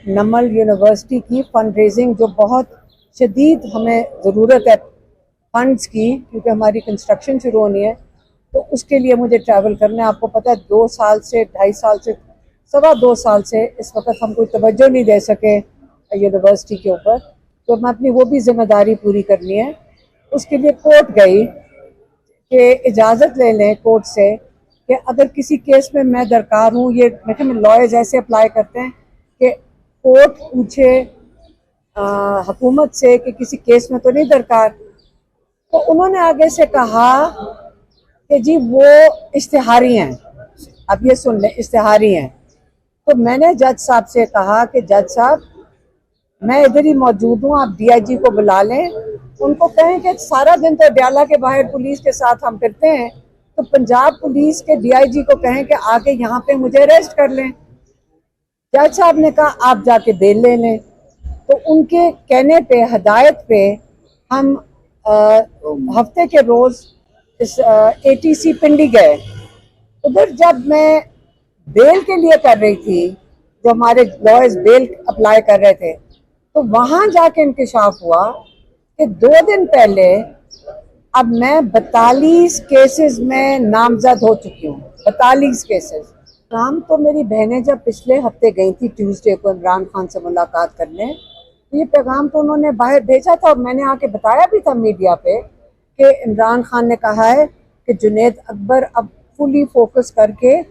नमल university की fund raising, जो बहुत शदीद हमें ज़रूरत है फंड्स की, क्योंकि हमारी कंस्ट्रक्शन शुरू होनी है, तो उसके लिए मुझे ट्रैवल करना है। आपको पता है 2 साल से 2.5 साल से 2.25 साल से इस वक्त हम कोई तवज्जो नहीं दे सके यूनिवर्सिटी के ऊपर, तो मैं अपनी वो भी जिम्मेदारी पूरी करनी है। उसके लिए कोर्ट गई कि इजाज़त ले लें कोर्ट से कि अगर किसी केस में मैं दरकार हूँ, ये मैं लॉयर्स ऐसे अप्लाई करते हैं कि कोर्ट पूछे हुकूमत से कि किसी केस में तो नहीं दरकार, तो उन्होंने आगे से कहा कि जी वो इश्तिहारी हैं। अब ये सुन लें, इश्तिहारी हैं। तो मैंने जज साहब से कहा कि जज साहब, मैं इधर ही मौजूद हूँ, आप डीआईजी को बुला लें, उनको कहें कि सारा दिन तो डयाला के बाहर पुलिस के साथ हम फिरते हैं, तो पंजाब पुलिस के डीआईजी को कहें कि आके यहाँ पे मुझे अरेस्ट कर लें। जज साहब ने कहा आप जाके बेल ले लें। तो उनके कहने पे, हदायत पे, हम हफ्ते के रोज इस एटीसी पिंडी गए। उधर जब मैं बेल के लिए कर रही थी, जो हमारे लॉयर्स बेल अप्लाई कर रहे थे, तो वहां जाके इंकशाफ हुआ कि 2 दिन पहले अब मैं 42 केसेस में नामजद हो चुकी हूँ। 42 केसेस। राम तो मेरी बहनें जब पिछले हफ्ते गई थी ट्यूसडे को इमरान खान से मुलाकात करने, तो ये पैगाम तो उन्होंने बाहर भेजा था और मैंने आके बताया भी था मीडिया पे कि इमरान खान ने कहा है कि जुनैद अकबर अब फुली फोकस करके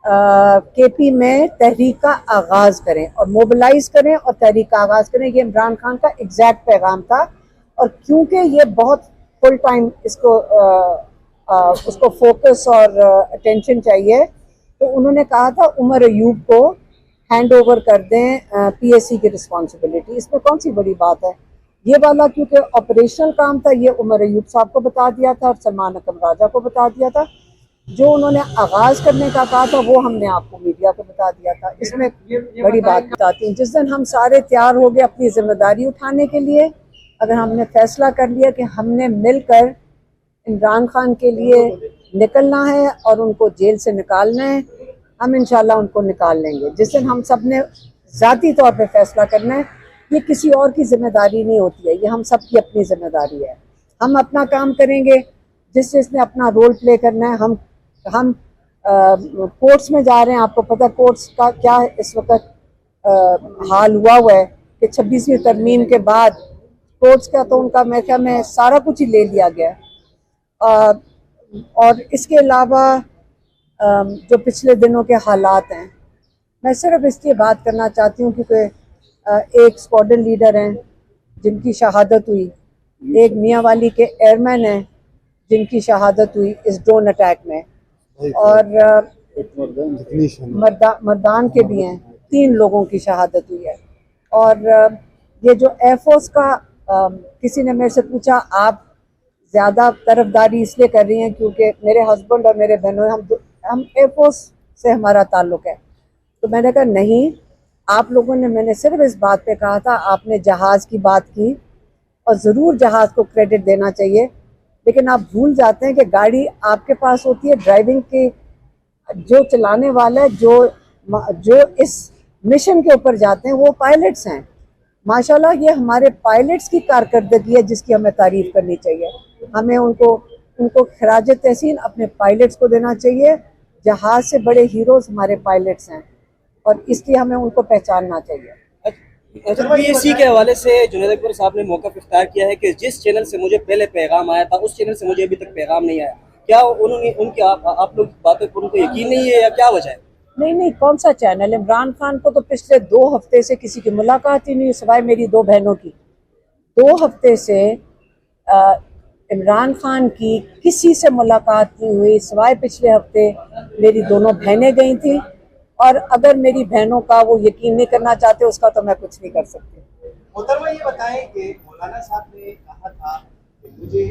केपी में तहरीक का आगाज़ करें और मोबिलाइज करें और तहरीक का आगाज़ करें। ये इमरान खान का एग्जैक्ट पैगाम था। और क्योंकि ये बहुत फुल टाइम उसको फोकस और अटेंशन चाहिए, तो उन्होंने कहा था उमर अयूब को हैंड ओवर कर दें पीएससी की रिस्पॉन्सिबिलिटी। इसमें कौन सी बड़ी बात है। ये वाला क्योंकि ऑपरेशनल काम था, ये उमर अयूब साहब को बता दिया था और सलमान अकम राजा को बता दिया था। जो उन्होंने आगाज़ करने का कहा था वो हमने आपको मीडिया को बता दिया था। इसमें बड़ी बात बताती हूँ, जिस दिन हम सारे तैयार हो गए अपनी जिम्मेदारी उठाने के लिए, अगर हमने फैसला कर लिया कि हमने मिलकर इमरान खान के लिए निकलना है और उनको जेल से निकालना है, हम इंशाल्लाह उनको निकाल लेंगे। जिस दिन हम सब ने ज़ाती तौर पे फैसला करना है, ये किसी और की जिम्मेदारी नहीं होती है, ये हम सब की अपनी जिम्मेदारी है। हम अपना काम करेंगे, जिसने अपना रोल प्ले करना है। हम कोर्ट्स में जा रहे हैं। आपको पता है कोर्ट्स का क्या इस वक्त हाल हुआ है कि 26वीं तरमीम के बाद कोर्ट्स का तो उनका मेरे ख्याल में सारा कुछ ही ले लिया गया। और इसके अलावा जो पिछले दिनों के हालात हैं, मैं सिर्फ इसकी बात करना चाहती हूँ क्योंकि एक स्क्वाड्रन लीडर हैं जिनकी शहादत हुई, एक मियाँ वाली के एयरमैन हैं जिनकी शहादत हुई इस ड्रोन अटैक में, और मर्दान के भी हैं, 3 लोगों की शहादत हुई है। और ये जो एयरफोर्स का किसी ने मेरे से पूछा आप ज़्यादा तरफदारी इसलिए कर रही हैं क्योंकि मेरे हस्बैंड और मेरे बहनों हम एयरफोर्स से हमारा ताल्लुक़ है। तो मैंने कहा नहीं, आप लोगों ने, मैंने सिर्फ इस बात पे कहा था, आपने जहाज़ की बात की और ज़रूर जहाज़ को क्रेडिट देना चाहिए, लेकिन आप भूल जाते हैं कि गाड़ी आपके पास होती है, ड्राइविंग की जो चलाने वाला है, जो इस मिशन के ऊपर जाते हैं वो पायलट्स हैं। माशाल्लाह ये हमारे पायलट्स की कारकर्दगी है जिसकी हमें तारीफ करनी चाहिए। हमें उनको खराज तहसीन अपने पायलट्स को देना चाहिए। जहाज़ से बड़े हीरोज़ हमारे पायलट्स हैं और इसलिए हमें उनको पहचानना चाहिए। पीएससी के हवाले से जुनैद अकबर साहब ने मौका इख्तियार किया है कि जिस चैनल से मुझे पहले पैगाम आया था उस चैनल से मुझे अभी तक पैगाम नहीं आया। क्या उन्होंने आप लोग बातों पर उनको यकीन नहीं है या क्या वजह है? नहीं, कौन सा चैनल? इमरान खान को तो पिछले 2 हफ्ते से किसी की मुलाकात ही नहीं, सिवाय मेरी 2 बहनों की। 2 हफ्ते से इमरान खान की किसी से मुलाकात नहीं हुई, सिवाय पिछले हफ्ते मेरी दोनों बहनें गई थी। और अगर मेरी बहनों का वो यकीन नहीं करना चाहते, उसका तो मैं कुछ नहीं कर सकती। मोहतरमा ये बताएं कि मौलाना साहब ने कहा था कि मुझे